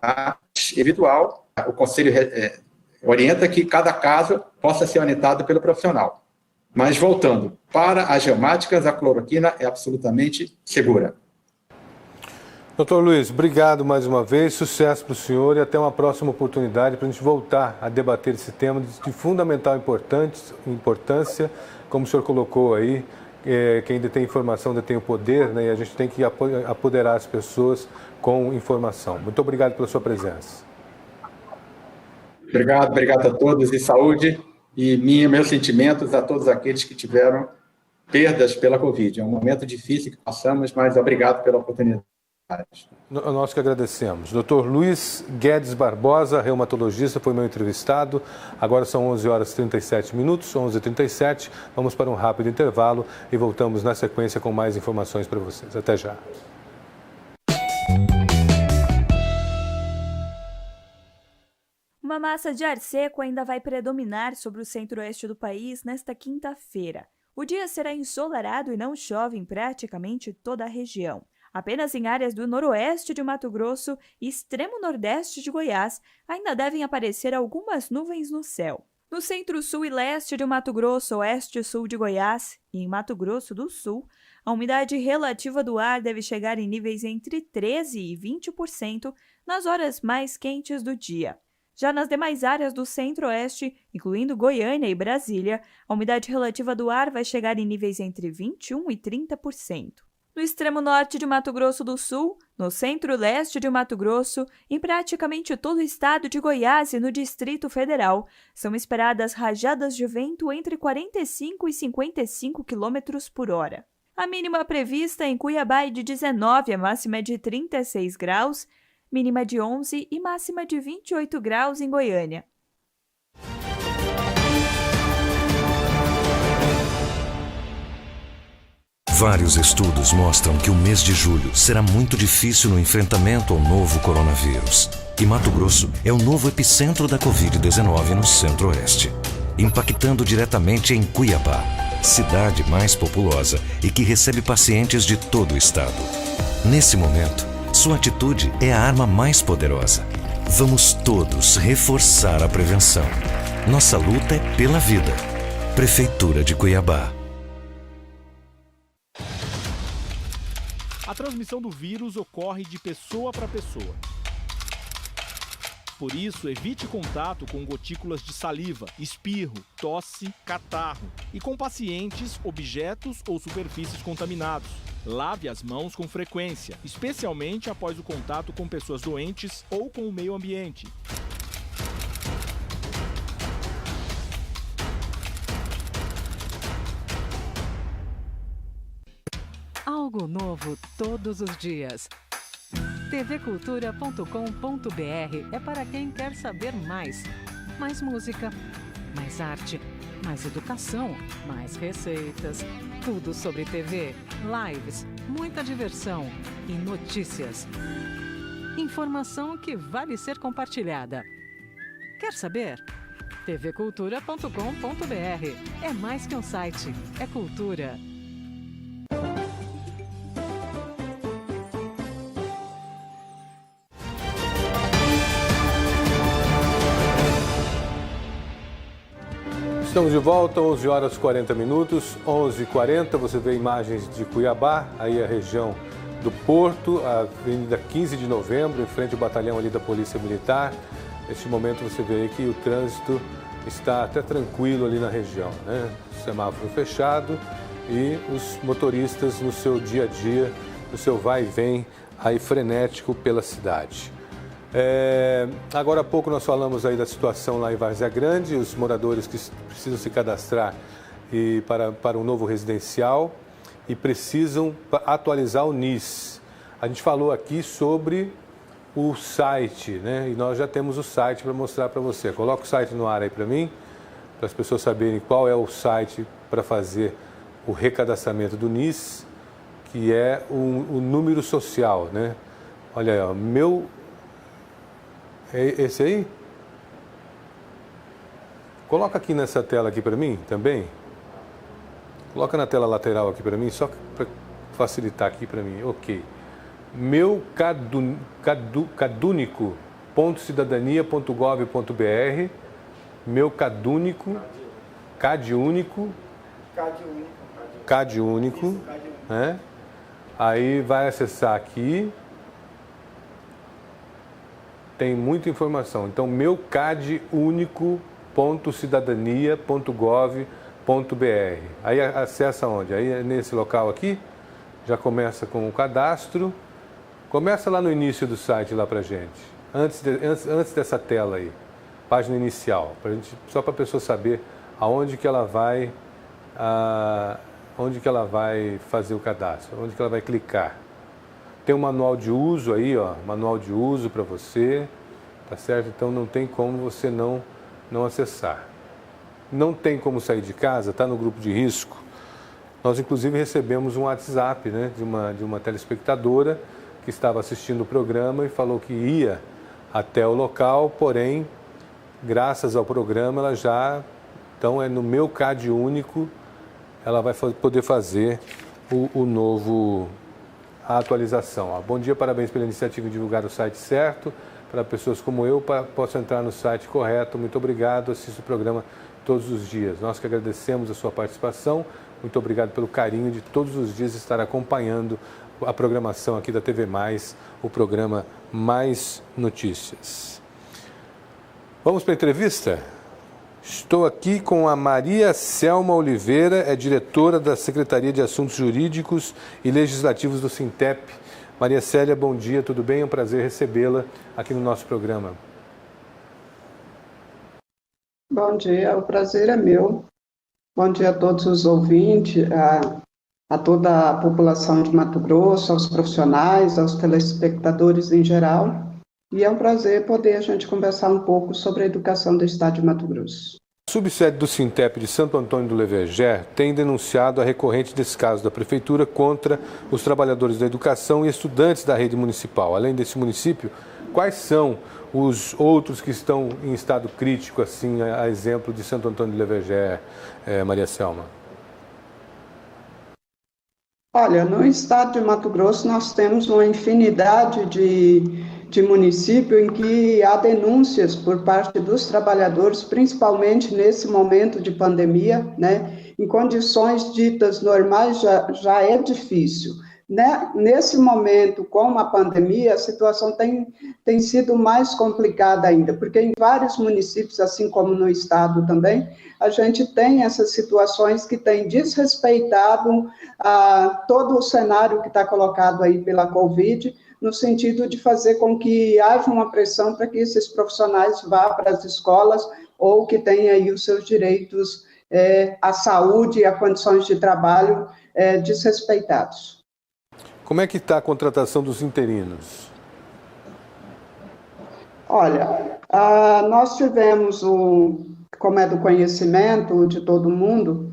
tá? Individual. O conselho orienta que cada caso possa ser orientado pelo profissional. Mas, voltando, para as reumáticas, a cloroquina é absolutamente segura. Doutor Luiz, obrigado mais uma vez, sucesso para o senhor e até uma próxima oportunidade para a gente voltar a debater esse tema de fundamental importância, como o senhor colocou aí, quem detém informação detém o poder, né, e a gente tem que apoderar as pessoas com informação. Muito obrigado pela sua presença. Obrigado a todos e saúde, e meus sentimentos a todos aqueles que tiveram perdas pela Covid. É um momento difícil que passamos, mas obrigado pela oportunidade. Nós que agradecemos. Dr. Luiz Guedes Barbosa, reumatologista, foi meu entrevistado. Agora são 11h37, 11h37. Vamos para um rápido intervalo e voltamos na sequência com mais informações para vocês. Até já. Uma massa de ar seco ainda vai predominar sobre o centro-oeste do país nesta quinta-feira. O dia será ensolarado e não chove em praticamente toda a região. Apenas em áreas do noroeste de Mato Grosso e extremo nordeste de Goiás ainda devem aparecer algumas nuvens no céu. No centro-sul e leste de Mato Grosso, oeste e sul de Goiás e em Mato Grosso do Sul, a umidade relativa do ar deve chegar em níveis entre 13% e 20% nas horas mais quentes do dia. Já nas demais áreas do centro-oeste, incluindo Goiânia e Brasília, a umidade relativa do ar vai chegar em níveis entre 21% e 30%. No extremo norte de Mato Grosso do Sul, no centro-leste de Mato Grosso, em praticamente todo o estado de Goiás e no Distrito Federal, são esperadas rajadas de vento entre 45 e 55 km por hora. A mínima prevista em Cuiabá é de 19, a máxima é de 36 graus, mínima de 11 e máxima de 28 graus em Goiânia. Vários estudos mostram que o mês de julho será muito difícil no enfrentamento ao novo coronavírus. E Mato Grosso é o novo epicentro da Covid-19 no centro-oeste, impactando diretamente em Cuiabá, cidade mais populosa e que recebe pacientes de todo o estado. Nesse momento, sua atitude é a arma mais poderosa. Vamos todos reforçar a prevenção. Nossa luta é pela vida. Prefeitura de Cuiabá. A transmissão do vírus ocorre de pessoa para pessoa. Por isso, evite contato com gotículas de saliva, espirro, tosse, catarro e com pacientes, objetos ou superfícies contaminados. Lave as mãos com frequência, especialmente após o contato com pessoas doentes ou com o meio ambiente. Algo novo todos os dias. tvcultura.com.br é para quem quer saber mais. Mais música, mais arte, mais educação, mais receitas. Tudo sobre TV, lives, muita diversão e notícias. Informação que vale ser compartilhada. Quer saber? tvcultura.com.br é mais que um site, é cultura. Estamos de volta, 11 horas e 40 minutos, 11h40, você vê imagens de Cuiabá, aí a região do Porto, a Avenida 15 de Novembro, em frente ao batalhão ali da Polícia Militar. Neste momento você vê aí que o trânsito está até tranquilo ali na região, né? O semáforo fechado e os motoristas no seu dia a dia, no seu vai e vem aí frenético pela cidade. Agora há pouco nós falamos aí da situação lá em Várzea Grande, os moradores que precisam se cadastrar para um novo residencial e precisam atualizar o NIS. A gente falou aqui sobre o site, né? E nós já temos o site para mostrar para você. Coloca o site no ar aí para mim, para as pessoas saberem qual é o site para fazer o recadastramento do NIS, que é o número social, né? Olha aí, ó, esse aí? Coloca aqui nessa tela aqui para mim também. Coloca na tela lateral aqui para mim, só para facilitar aqui para mim. Ok. Cadúnico.cidadania.gov.br. Meu Cadúnico. CAD único. Né? Aí vai acessar aqui. Tem muita informação. Então, meucadunico.cidadania.gov.br. Aí acessa onde? Aí é nesse local aqui, já começa com o cadastro. Começa lá no início do site lá pra gente. Antes dessa tela aí, página inicial, só para a pessoa saber aonde que ela vai fazer o cadastro, onde que ela vai clicar. Tem um manual de uso aí, ó, manual de uso para você, tá certo? Então não tem como você não acessar. Não tem como sair de casa, tá no grupo de risco. Nós inclusive recebemos um WhatsApp, né, de uma telespectadora que estava assistindo o programa e falou que ia até o local, porém, graças ao programa, ela já, então é no Meu CAD Único, ela vai poder fazer o novo a atualização. Bom dia, parabéns pela iniciativa de divulgar o site certo, para pessoas como eu, possam entrar no site correto. Muito obrigado, assisto o programa todos os dias. Nós que agradecemos a sua participação, muito obrigado pelo carinho de todos os dias estar acompanhando a programação aqui da TV Mais, o programa Mais Notícias. Vamos para a entrevista? Estou aqui com a Maria Selma Oliveira, é diretora da Secretaria de Assuntos Jurídicos e Legislativos do Sintep. Maria Célia, bom dia, tudo bem? É um prazer recebê-la aqui no nosso programa. Bom dia, o prazer é meu. Bom dia a todos os ouvintes, a toda a população de Mato Grosso, aos profissionais, aos telespectadores em geral. E é um prazer poder a gente conversar um pouco sobre a educação do estado de Mato Grosso. A subsede do Sintep de Santo Antônio do Leverger tem denunciado a recorrente desse caso da Prefeitura contra os trabalhadores da educação e estudantes da rede municipal. Além desse município, quais são os outros que estão em estado crítico, assim, a exemplo de Santo Antônio do Leverger, Maria Selma? Olha, no estado de Mato Grosso nós temos uma infinidade de município em que há denúncias por parte dos trabalhadores, principalmente nesse momento de pandemia, né? Em condições ditas normais já é difícil, né, nesse momento, com a pandemia, a situação tem sido mais complicada ainda, porque em vários municípios, assim como no estado também, a gente tem essas situações que têm desrespeitado todo o cenário que está colocado aí pela Covid, no sentido de fazer com que haja uma pressão para que esses profissionais vá para as escolas ou que tenham aí os seus direitos à saúde e a condições de trabalho desrespeitados. Como é que está a contratação dos interinos? Olha, nós tivemos, como é do conhecimento de todo mundo,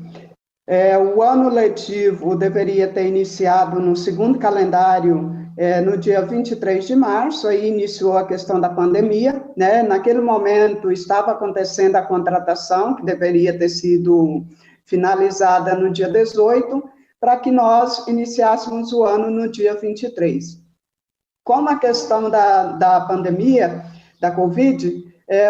o ano letivo deveria ter iniciado no segundo calendário, no dia 23 de março, aí iniciou a questão da pandemia, né? Naquele momento estava acontecendo a contratação, que deveria ter sido finalizada no dia 18, para que nós iniciássemos o ano no dia 23. Como a questão da pandemia, da Covid,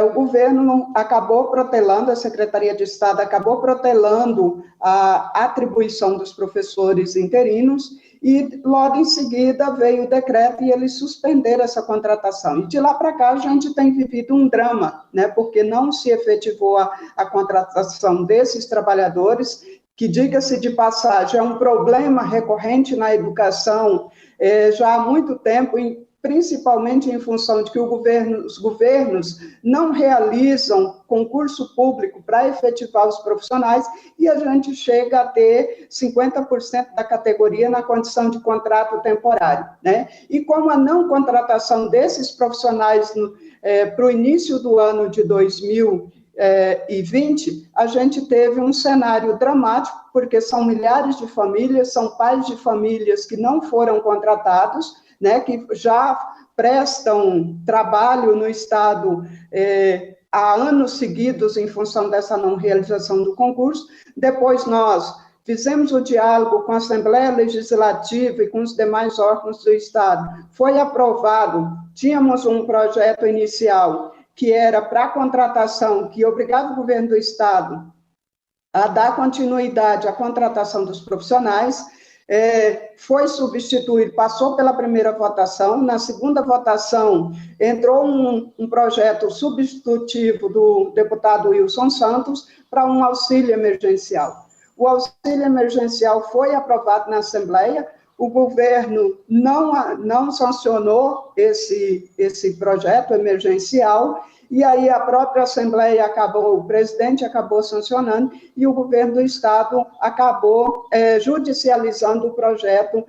o governo acabou protelando, a Secretaria de Estado acabou protelando a atribuição dos professores interinos e logo em seguida veio o decreto e eles suspenderam essa contratação. E de lá para cá a gente tem vivido um drama, né, porque não se efetivou a contratação desses trabalhadores, que, diga-se de passagem, é um problema recorrente na educação já há muito tempo, principalmente em função de que os governos não realizam concurso público para efetivar os profissionais e a gente chega a ter 50% da categoria na condição de contrato temporário, né? E com a não contratação desses profissionais para o início do ano de 2020, a gente teve um cenário dramático, porque são milhares de famílias, são pais de famílias que não foram contratados, né, que já prestam trabalho no Estado há anos seguidos em função dessa não realização do concurso. Depois nós fizemos o diálogo com a Assembleia Legislativa e com os demais órgãos do Estado. Foi aprovado, tínhamos um projeto inicial que era para a contratação, que obrigava o governo do Estado a dar continuidade à contratação dos profissionais, foi substituído, passou pela primeira votação, na segunda votação entrou um projeto substitutivo do deputado Wilson Santos para um auxílio emergencial. O auxílio emergencial foi aprovado na Assembleia, o governo não sancionou esse projeto emergencial, e aí a própria Assembleia o presidente acabou sancionando, e o governo do Estado acabou judicializando o projeto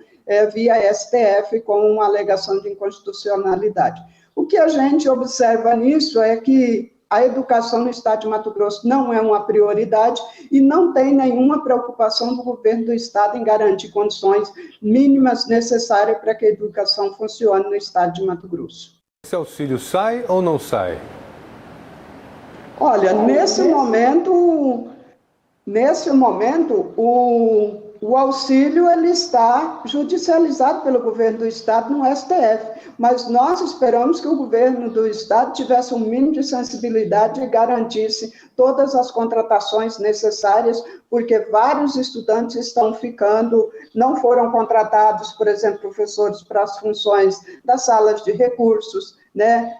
via STF com uma alegação de inconstitucionalidade. O que a gente observa nisso é que a educação no Estado de Mato Grosso não é uma prioridade e não tem nenhuma preocupação do governo do Estado em garantir condições mínimas necessárias para que a educação funcione no Estado de Mato Grosso. Esse auxílio sai ou não sai? Olha, nesse momento o auxílio ele está judicializado pelo governo do Estado no STF, mas nós esperamos que o governo do Estado tivesse um mínimo de sensibilidade e garantisse todas as contratações necessárias, porque vários estudantes não foram contratados, por exemplo, professores para as funções das salas de recursos, né?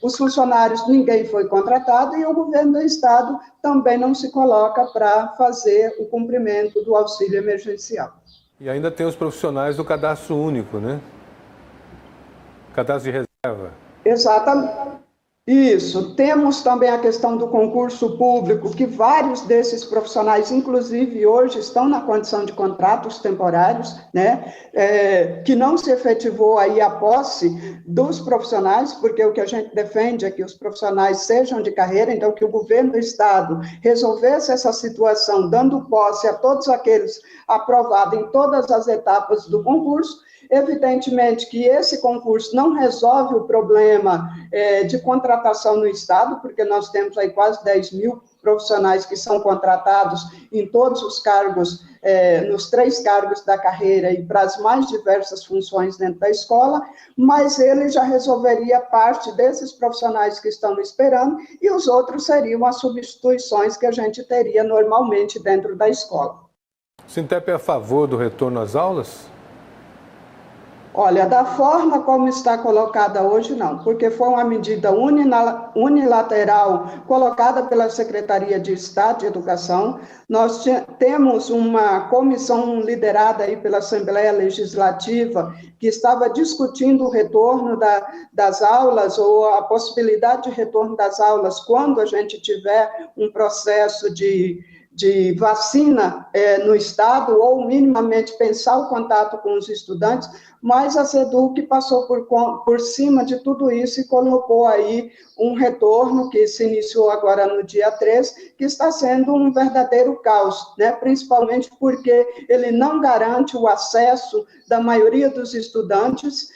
Os funcionários, ninguém foi contratado e o governo do Estado também não se coloca para fazer o cumprimento do auxílio emergencial. E ainda tem os profissionais do cadastro único, né? Cadastro de reserva. Exatamente. Isso. Temos também a questão do concurso público, que vários desses profissionais, inclusive hoje, estão na condição de contratos temporários, né? Que não se efetivou aí a posse dos profissionais, porque o que a gente defende é que os profissionais sejam de carreira, então que o governo do Estado resolvesse essa situação, dando posse a todos aqueles aprovados em todas as etapas do concurso. Evidentemente que esse concurso não resolve o problema de contratação no Estado, porque nós temos aí quase 10 mil profissionais que são contratados em todos os cargos, nos 3 cargos da carreira e para as mais diversas funções dentro da escola, mas ele já resolveria parte desses profissionais que estão esperando e os outros seriam as substituições que a gente teria normalmente dentro da escola. O Sintep é a favor do retorno às aulas? Olha, da forma como está colocada hoje, não, porque foi uma medida unilateral colocada pela Secretaria de Estado de Educação. Nós temos uma comissão liderada aí pela Assembleia Legislativa que estava discutindo o retorno das aulas ou a possibilidade de retorno das aulas quando a gente tiver um processo de vacina no Estado, ou minimamente pensar o contato com os estudantes, mas a SEDUC passou por cima de tudo isso e colocou aí um retorno que se iniciou agora no dia 3, que está sendo um verdadeiro caos, né? Principalmente porque ele não garante o acesso da maioria dos estudantes.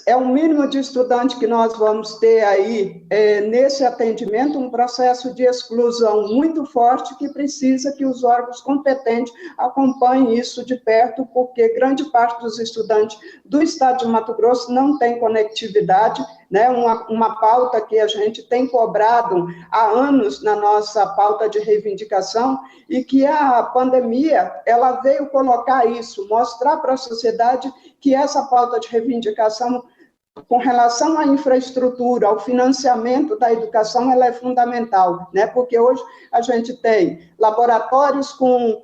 É o mínimo de estudante que nós vamos ter aí nesse atendimento, um processo de exclusão muito forte que precisa que os órgãos competentes acompanhem isso de perto, porque grande parte dos estudantes do estado de Mato Grosso não tem conectividade, né? Uma pauta que a gente tem cobrado há anos na nossa pauta de reivindicação e que a pandemia, ela veio colocar isso, mostrar para a sociedade que essa pauta de reivindicação com relação à infraestrutura, ao financiamento da educação, ela é fundamental, né? Porque hoje a gente tem laboratórios com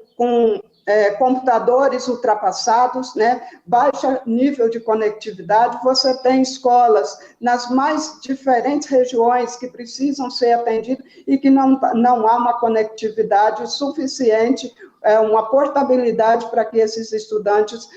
computadores ultrapassados, né? Baixo nível de conectividade, você tem escolas nas mais diferentes regiões que precisam ser atendidas e que não há uma conectividade suficiente, uma portabilidade para que esses estudantes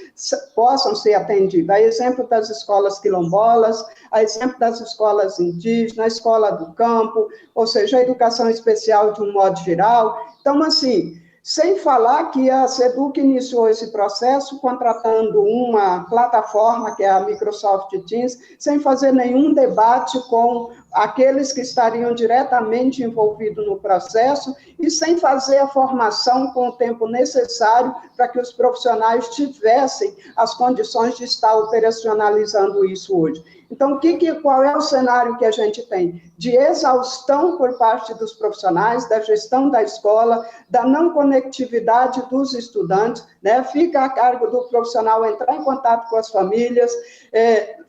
possam ser atendidos. A exemplo das escolas quilombolas, a exemplo das escolas indígenas, a escola do campo, ou seja, a educação especial de um modo geral. Então, assim, sem falar que a SEDUC iniciou esse processo contratando uma plataforma, que é a Microsoft Teams, sem fazer nenhum debate com aqueles que estariam diretamente envolvidos no processo e sem fazer a formação com o tempo necessário para que os profissionais tivessem as condições de estar operacionalizando isso hoje. Então, qual é o cenário que a gente tem? De exaustão por parte dos profissionais, da gestão da escola, da não conectividade dos estudantes, né? Fica a cargo do profissional entrar em contato com as famílias,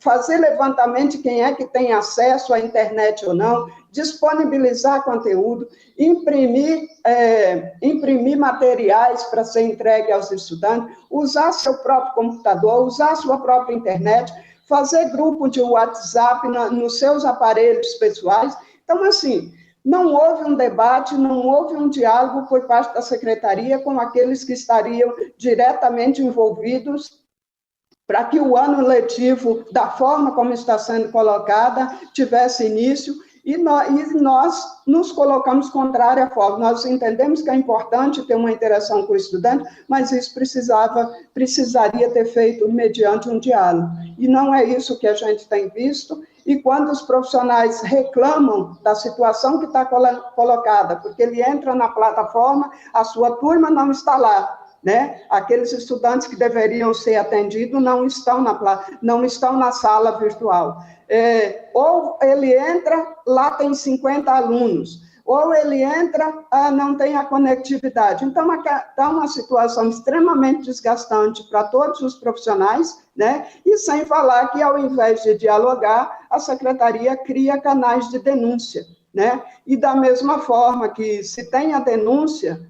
fazer levantamento de quem é que tem acesso à internet ou não, disponibilizar conteúdo, imprimir materiais para ser entregue aos estudantes, usar seu próprio computador, usar sua própria internet, fazer grupo de WhatsApp nos seus aparelhos pessoais. Então, assim, não houve um debate, não houve um diálogo por parte da Secretaria com aqueles que estariam diretamente envolvidos para que o ano letivo, da forma como está sendo colocada, tivesse início, e nós nos colocamos contrária à forma. Nós entendemos que é importante ter uma interação com o estudante, mas isso precisaria ter feito mediante um diálogo. E não é isso que a gente tem visto, e quando os profissionais reclamam da situação que está colocada, porque ele entra na plataforma, a sua turma não está lá, né? Aqueles estudantes que deveriam ser atendidos não estão na sala virtual. Ou ele entra, lá tem 50 alunos, ou ele entra, não tem a conectividade. Então, está uma situação extremamente desgastante para todos os profissionais, né? E sem falar que, ao invés de dialogar, a Secretaria cria canais de denúncia, né? E da mesma forma que se tem a denúncia,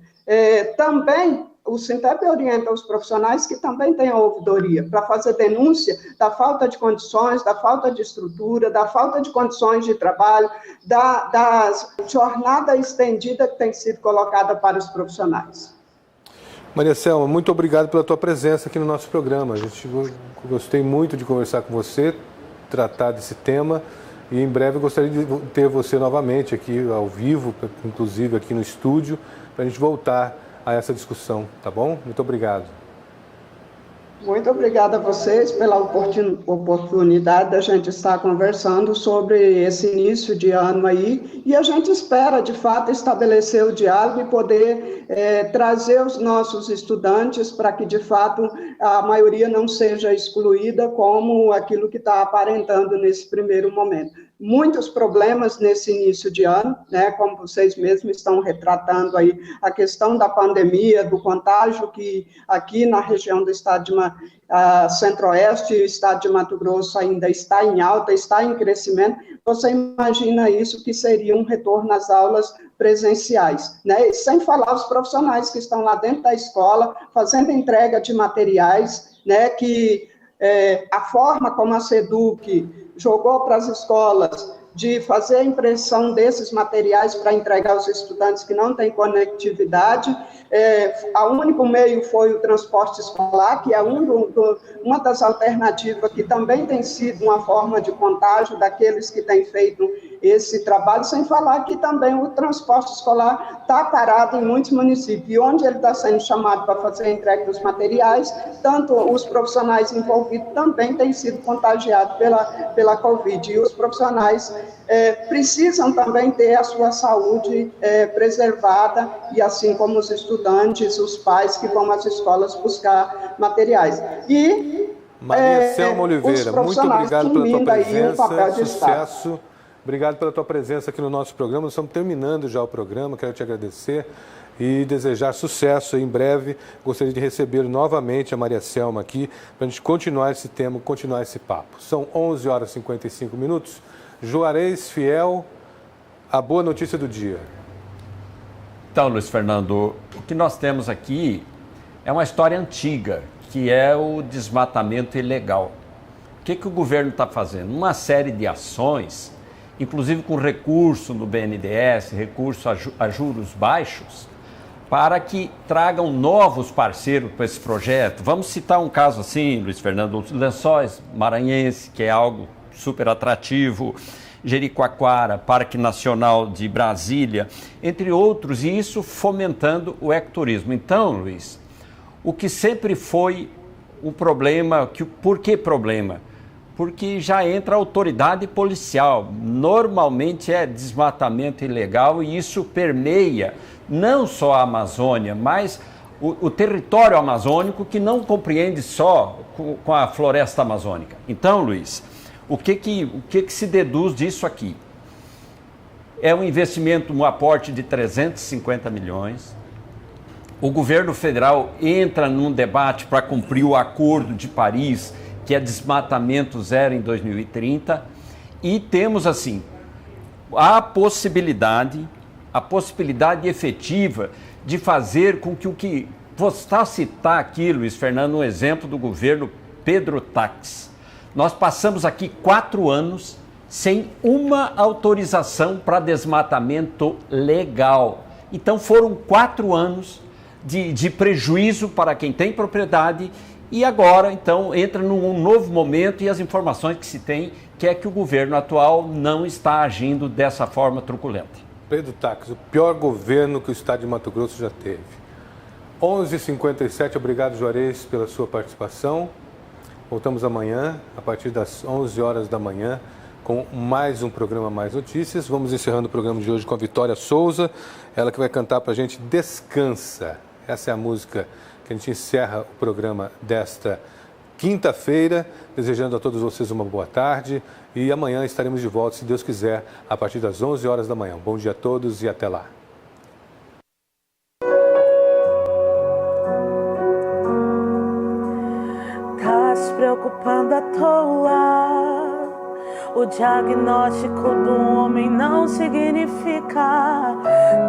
também o Sintep orienta os profissionais que também têm a ouvidoria para fazer denúncia da falta de condições, da falta de estrutura, da falta de condições de trabalho, da jornada estendida que tem sido colocada para os profissionais. Maria Selma, muito obrigado pela tua presença aqui no nosso programa. Gostei muito de conversar com você, tratar desse tema, e em breve eu gostaria de ter você novamente aqui ao vivo, inclusive aqui no estúdio, para a gente voltar a essa discussão, tá bom? Muito obrigado. Muito obrigada a vocês pela oportunidade da gente estar conversando sobre esse início de ano aí, e a gente espera, de fato, estabelecer o diálogo e poder trazer os nossos estudantes para que, de fato, a maioria não seja excluída como aquilo que está aparentando nesse primeiro momento. muitos problemas nesse início de ano, né, como vocês mesmos estão retratando aí, a questão da pandemia, do contágio que aqui na região do estado de Centro-Oeste, o estado de Mato Grosso ainda está em alta, está em crescimento. Você imagina isso que seria um retorno às aulas presenciais, né? E sem falar os profissionais que estão lá dentro da escola, fazendo entrega de materiais, né, que a forma como a SEDUC jogou para as escolas de fazer a impressão desses materiais para entregar aos estudantes que não têm conectividade. O único meio foi o transporte escolar, que é uma das alternativas que também tem sido uma forma de contágio daqueles que têm feito esse trabalho, sem falar que também o transporte escolar está parado em muitos municípios, e onde ele está sendo chamado para fazer a entrega dos materiais, tanto os profissionais envolvidos também têm sido contagiados pela Covid, e os profissionais precisam também ter a sua saúde preservada, e assim como os estudantes, os pais que vão às escolas buscar materiais. E Maria Selma Oliveira, muito obrigado pela tua presença, sucesso. Obrigado pela tua presença aqui no nosso programa. Nós estamos terminando já o programa, quero te agradecer e desejar sucesso em breve. Gostaria de receber novamente a Maria Selma aqui para a gente continuar esse tema, continuar esse papo. São 11h55. Juarez Fiel, a boa notícia do dia. Então, Luiz Fernando, o que nós temos aqui é uma história antiga, que é o desmatamento ilegal. O que o governo está fazendo? Uma série de ações, inclusive com recurso no BNDES, recurso a juros baixos, para que tragam novos parceiros para esse projeto. Vamos citar um caso assim, Luiz Fernando, os Lençóis Maranhenses, que é algo super atrativo, Jericoacoara, Parque Nacional de Brasília, entre outros, e isso fomentando o ecoturismo. Então, Luiz, o que sempre foi o problema, por que problema? Porque já entra a autoridade policial, normalmente é desmatamento ilegal e isso permeia não só a Amazônia, mas o território amazônico que não compreende só com a floresta amazônica. Então, Luiz, o que se deduz disso aqui? É um investimento, um aporte de 350 milhões. O governo federal entra num debate para cumprir o Acordo de Paris, que é desmatamento zero em 2030, e temos assim a possibilidade efetiva de fazer com que o que vou citar aqui, Luiz Fernando, um exemplo do governo Pedro Táxi. Nós passamos aqui 4 anos sem uma autorização para desmatamento legal. Então foram 4 anos de prejuízo para quem tem propriedade. E agora, então, entra num novo momento e as informações que se tem que é que o governo atual não está agindo dessa forma truculenta. Pedro Táxi, o pior governo que o estado de Mato Grosso já teve. 11h57, obrigado, Juarez, pela sua participação. Voltamos amanhã, a partir das 11 horas da manhã, com mais um programa Mais Notícias. Vamos encerrando o programa de hoje com a Vitória Souza, ela que vai cantar para a gente Descansa. Essa é a música que a gente encerra o programa desta quinta-feira, desejando a todos vocês uma boa tarde e amanhã estaremos de volta, se Deus quiser, a partir das 11 horas da manhã. Bom dia a todos e até lá. Tá se preocupando à toa, o diagnóstico do homem não significa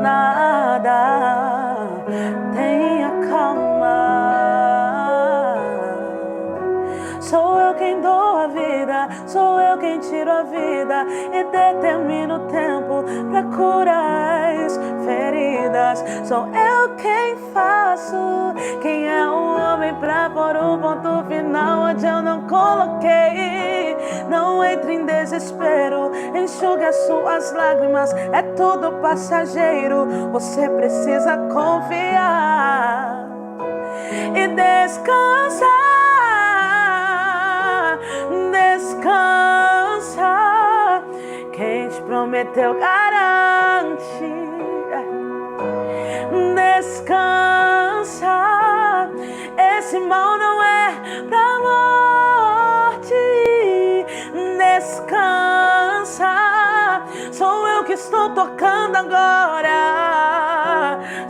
nada. Tenha calma. Sou eu quem dou a vida, sou eu quem tiro a vida e determino o tempo pra curar as feridas. Sou eu quem faço, quem é o homem pra pôr um ponto final onde eu não coloquei. Não entre em desespero, enxugue as suas lágrimas, é tudo passageiro. Você precisa confiar e descansar. Descansa, quem te prometeu garante. Descansa, esse mal não é pra morte. Descansa. estou tocando agora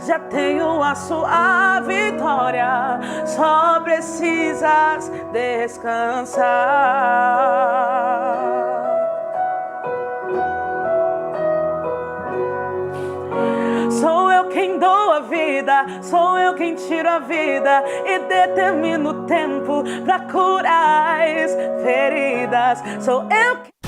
já tenho a sua vitória. Só precisas descansar. Sou eu quem dou a vida, sou eu quem tiro a vida e determino o tempo pra curar as feridas. Sou eu que...